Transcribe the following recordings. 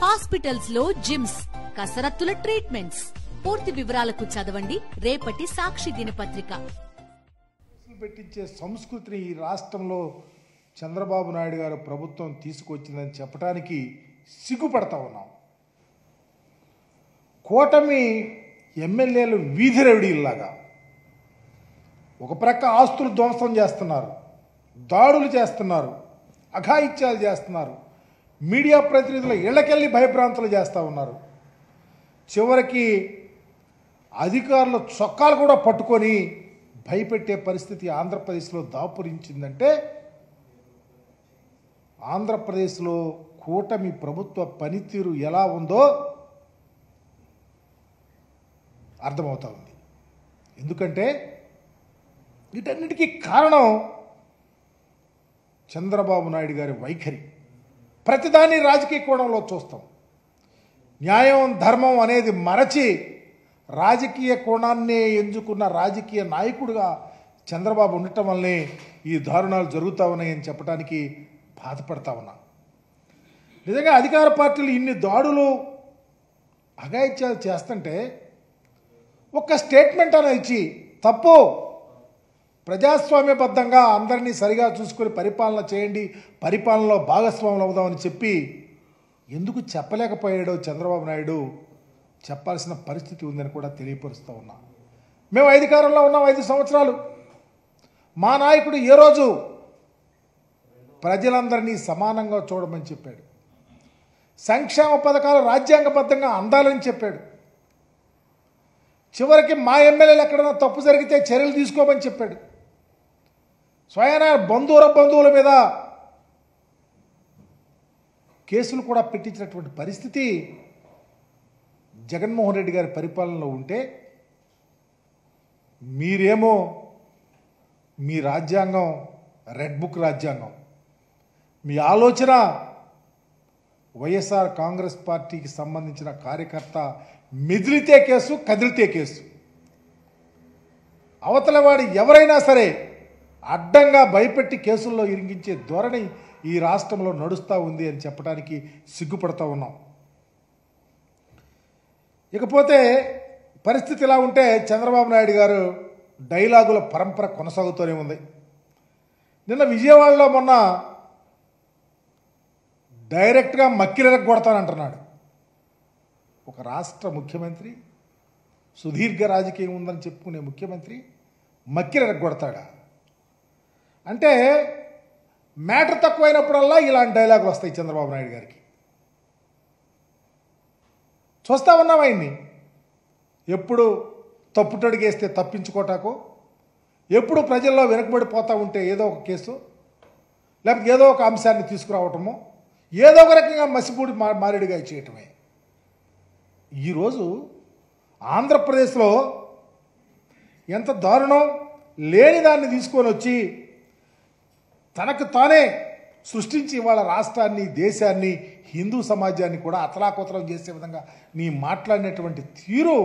Hospitals లో gyms, కసరత్తుల treatments. పూర్తి వివరాలకు చదవండి రేపటి సాక్షి దినపత్రిక. పెట్టించే సంస్కృతిని ఈ రాష్ట్రంలో చంద్రబాబు నాయుడు గారు ప్రభుత్వం తీసుకొచ్చిందని చెప్పడానికి సిగ్గుపడతా ఉన్నాం. కూటమి ఎమ్మెల్యేలు వీధి రౌడీల్లాగా ఒక ప్రక్క ఆస్తులు ధ్వంసం చేస్తున్నారు, దాడులు చేస్తున్నారు, అఘాయిత్యాలు చేస్తున్నారు, మీడియా ప్రతినిధుల ఇళ్లకెళ్ళి భయభ్రాంతులు చేస్తూ ఉన్నారు. చివరికి అధికారుల చొక్కాలు కూడా పట్టుకొని భయపెట్టే పరిస్థితి ఆంధ్రప్రదేశ్లో దాపురించిందంటే ఆంధ్రప్రదేశ్లో కూటమి ప్రభుత్వ పనితీరు ఎలా ఉందో అర్థమవుతా ఉంది. ఎందుకంటే వీటన్నిటికీ కారణం చంద్రబాబు నాయుడు గారి వైఖరి. ప్రతిదాన్ని రాజకీయ కోణంలో చూస్తాం. న్యాయం ధర్మం అనేది మరచి రాజకీయ కోణాన్నే ఎంచుకున్న రాజకీయ నాయకుడిగా చంద్రబాబు ఉండటం వల్లనే ఈ దారుణాలు జరుగుతూ ఉన్నాయని చెప్పడానికి బాధపడతా ఉన్నా. నిజంగా అధికార పార్టీలు ఇన్ని దాడులు అఘాయిత్యాలు చేస్తుంటే ఒక స్టేట్మెంట్ అని ఇచ్చి తప్పు, ప్రజాస్వామ్యబద్ధంగా అందరినీ సరిగా చూసుకొని పరిపాలన చేయండి, పరిపాలనలో భాగస్వాములు అవుదామని చెప్పి ఎందుకు చెప్పలేకపోయాడో చంద్రబాబు నాయుడు చెప్పాల్సిన పరిస్థితి ఉందని కూడా తెలియపరుస్తూ ఉన్నా. మేము అధికారంలో ఉన్నాం 5 సంవత్సరాలు. మా నాయకుడు ఏ రోజు ప్రజలందరినీ సమానంగా చూడమని చెప్పాడు. సంక్షేమ పథకాలు రాజ్యాంగబద్ధంగా అందాలని చెప్పాడు. చివరికి మా ఎమ్మెల్యేలు ఎక్కడైనా తప్పు జరిగితే చర్యలు తీసుకోమని చెప్పాడు. స్వయాన బంధువుల మీద కేసులు కూడా పెట్టించినటువంటి పరిస్థితి జగన్మోహన్ రెడ్డి గారి పరిపాలనలో ఉంటే, మీరేమో మీ రాజ్యాంగం రెడ్ బుక్ రాజ్యాంగం, మీ ఆలోచన వైఎస్ఆర్ కాంగ్రెస్ పార్టీకి సంబంధించిన కార్యకర్త మెదిలితే కేసు, కదిలితే కేసు. అవతలవాడి ఎవరైనా సరే అడ్డంగా భయపెట్టి కేసుల్లో ఇరిగించే ధోరణి ఈ రాష్ట్రంలో నడుస్తూ ఉంది అని చెప్పడానికి సిగ్గుపడతా ఉన్నాం. ఇకపోతే పరిస్థితి ఇలా ఉంటే చంద్రబాబు నాయుడు గారు డైలాగుల పరంపర కొనసాగుతూనే ఉంది. నిన్న విజయవాడలో మొన్న డైరెక్ట్గా మక్కిరెరగొడతానంటున్నాడు. ఒక రాష్ట్ర ముఖ్యమంత్రి, సుదీర్ఘ రాజకీయం ఉందని చెప్పుకునే ముఖ్యమంత్రి మక్కిరెరగొడతాడా? అంటే మ్యాటర్ తక్కువైనప్పుడల్లా ఇలాంటి డైలాగులు వస్తాయి చంద్రబాబు నాయుడు గారికి. చూస్తా ఉన్నాం ఆయన్ని. ఎప్పుడు తప్పుటడిగేస్తే తప్పించుకోటాకో, ఎప్పుడు ప్రజల్లో వెనకబడిపోతూ ఉంటే ఏదో ఒక కేసు, లేకపోతే ఏదో ఒక అంశాన్ని తీసుకురావటమో, ఏదో ఒక రకంగా మసిపూడి మారేడుగా చేయటమే. ఈరోజు ఆంధ్రప్రదేశ్లో ఎంత దారుణం, లేని దాన్ని తీసుకొని వచ్చి తనకు తానే సృష్టించి వాళ్ళ రాష్ట్రాన్ని, దేశాన్ని, హిందూ సమాజాన్ని కూడా అతలాకుతలం చేసే విధంగా నీ మాట్లాడినటువంటి తీరు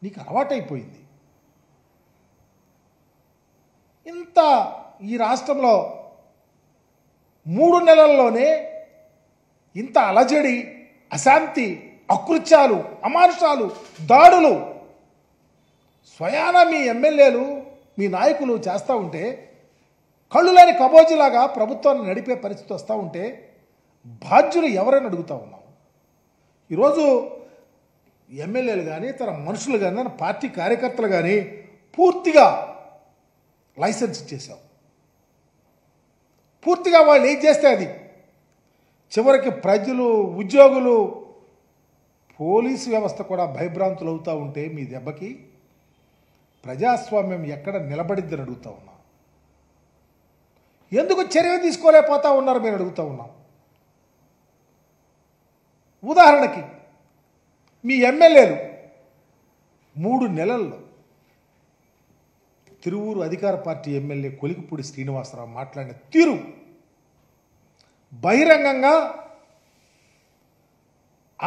నీకు అలవాటైపోయింది. ఇంత ఈ రాష్ట్రంలో 3 నెలల్లోనే ఇంత అలజడి, అశాంతి, అకృత్యాలు, అమానుషాలు, దాడులు స్వయాన మీ ఎమ్మెల్యేలు, మీ నాయకులు చేస్తూ ఉంటే, కళ్ళు లేని కబోజీలాగా ప్రభుత్వాన్ని నడిపే పరిస్థితి వస్తూ ఉంటే బాధ్యులు ఎవరైనా అడుగుతూ ఉన్నాం. ఈరోజు ఎమ్మెల్యేలు కానీ, తన మనుషులు కానీ, తన పార్టీ కార్యకర్తలు కానీ పూర్తిగా లైసెన్స్ ఇచ్చేసావు. పూర్తిగా వాళ్ళు ఏం చేస్తే అది. చివరికి ప్రజలు, ఉద్యోగులు, పోలీసు వ్యవస్థ కూడా భయభ్రాంతులు అవుతూ ఉంటే మీ దెబ్బకి ప్రజాస్వామ్యం ఎక్కడ నిలబడిద్దని అడుగుతూ ఉన్నాం. ఎందుకు చర్య తీసుకోలేకపోతా ఉన్నారు మీరు అడుగుతూ ఉన్నాం. ఉదాహరణకి మీ ఎమ్మెల్యేలు 3 నెలల్లో తిరువూరు అధికార పార్టీ ఎమ్మెల్యే కొలికిపూడి శ్రీనివాసరావు మాట్లాడిన తీరు బహిరంగంగా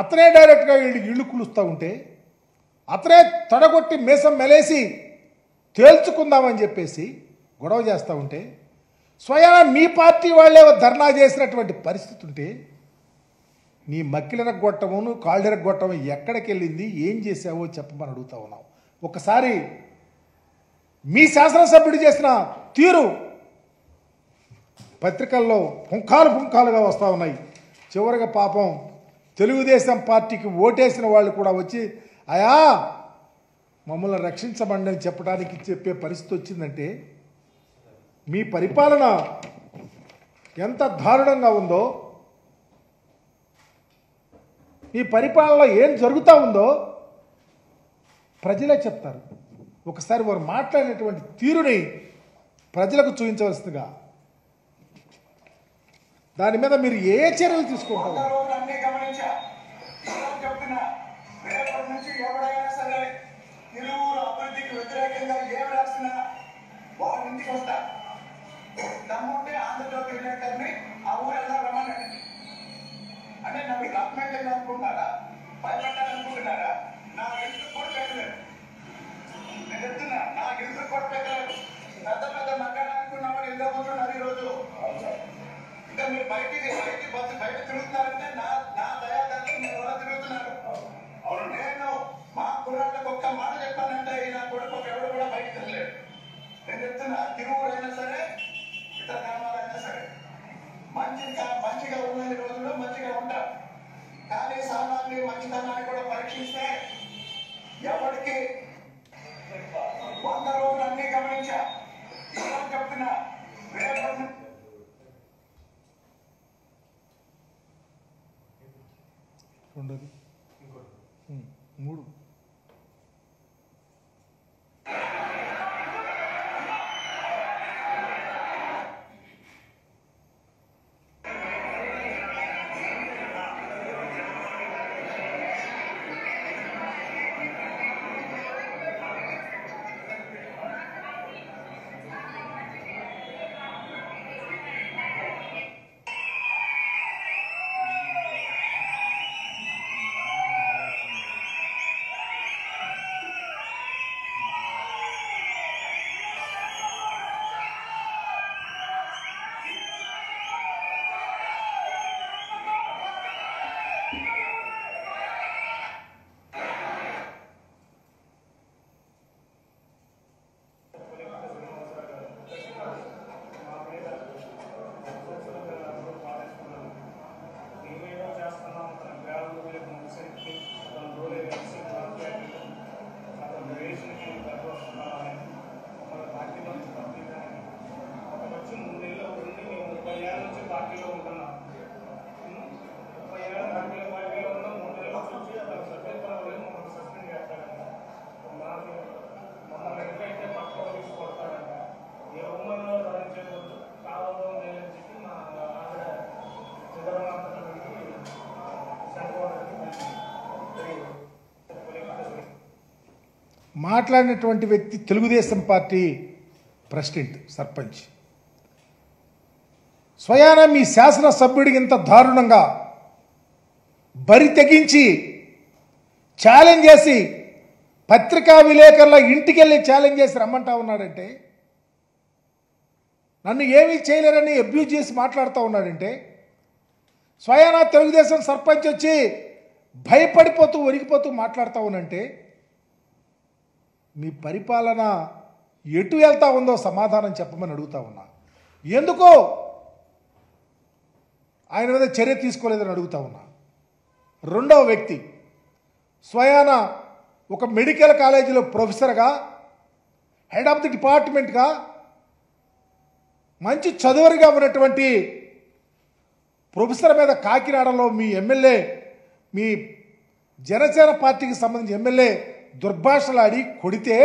అతనే డైరెక్ట్గా ఇళ్ళు కులుస్తూ ఉంటే, అతనే తడగొట్టి మేసం మెలేసి తేల్చుకుందామని చెప్పేసి గొడవ చేస్తూ ఉంటే, స్వయాన మీ పార్టీ వాళ్ళే ధర్నా చేసినటువంటి పరిస్థితి ఉంటే నీ మక్కిలన గొట్టమును కాళ్ళెర గొట్టము ఎక్కడికి వెళ్ళింది, ఏం చేసావో చెప్పమని అడుగుతా ఉన్నాం. ఒకసారి మీ శాసనసభ్యుడు చేసిన తీరు పత్రికల్లో పుంఖాలుగా వస్తూ ఉన్నాయి. చివరిగా పాపం తెలుగుదేశం పార్టీకి ఓటేసిన వాళ్ళు కూడా వచ్చి అయా మమ్మల్ని రక్షించమండి అని చెప్పడానికి చెప్పే పరిస్థితి వచ్చిందంటే మీ పరిపాలన ఎంత దారుణంగా ఉందో, మీ పరిపాలనలో ఏం జరుగుతూ ఉందో ప్రజలే చెప్తారు. ఒకసారి వారు మాట్లాడినటువంటి తీరుని ప్రజలకు చూపించవలసిందిగా, దాని మీద మీరు ఏ చర్యలు తీసుకుంటారు? అంటే నాకు గవర్నమెంట్ అనుకుంటున్నారా, భయపడ్డారనుకుంటున్నారా? నా గెలుపు కూడా పెట్టలేదు. నేను చెప్తున్నా, నా గెలుపు కూడా పెట్టలేదు. పెద్ద మగ్గాలు అనుకున్నామని ఎందుకు కూర్చున్నారు ఈరోజు? ఇంకా మీరు బయట తిరుగుతున్నారంటే నా దయాదాన్ని మీరు ఎలా తిరుగుతున్నారు? అవును, నేను మా కుర్రాళ్ళకి ఒక్క మాట చెప్పానంటే నా కొడుకు ఎవరు కూడా బయటకు వెళ్ళలేదు. నేను చెప్తున్నా, తిరువురు అయినా సరే ఇతర గ్రామాలైనా సరే మంచిగా ఉన్న రోజుల్లో మంచిగా ఉంటారు. కానీ సామాన్య మంచితనాన్ని కూడా పరీక్షిస్తే ఎవరికి 100 రోజులు అన్ని గమనించా. చెప్తున్నా, రేపటి మూడు మాట్లాడినటువంటి వ్యక్తి తెలుగుదేశం పార్టీ ప్రెసిడెంట్, సర్పంచ్. స్వయాన మీ శాసనసభ్యుడికి ఇంత దారుణంగా బరి తెగించి ఛాలెంజ్ చేసి పత్రికా విలేకరుల ఇంటికి వెళ్ళి ఛాలెంజ్ చేసి రమ్మంటా ఉన్నాడంటే, నన్ను ఏమీ చేయలేరని అబ్యూజ్ చేసి మాట్లాడుతూ ఉన్నాడంటే, స్వయాన తెలుగుదేశం సర్పంచ్ వచ్చి భయపడిపోతూ ఒరిగిపోతూ మాట్లాడుతూ ఉన్నంటే మీ పరిపాలన ఎటు వెళ్తా ఉందో సమాధానం చెప్పమని అడుగుతా ఉన్నా. ఎందుకో ఆయన మీద చర్య తీసుకోలేదని అడుగుతా ఉన్నా. రెండవ వ్యక్తి స్వయాన ఒక మెడికల్ కాలేజీలో ప్రొఫెసర్గా, హెడ్ ఆఫ్ ది డిపార్ట్మెంట్గా, మంచి చదువరిగా ఉన్నటువంటి ప్రొఫెసర్ మీద కాకినాడలో మీ ఎమ్మెల్యే, మీ జనసేన పార్టీకి సంబంధించిన ఎమ్మెల్యే దుర్భాషలాడి కొడితే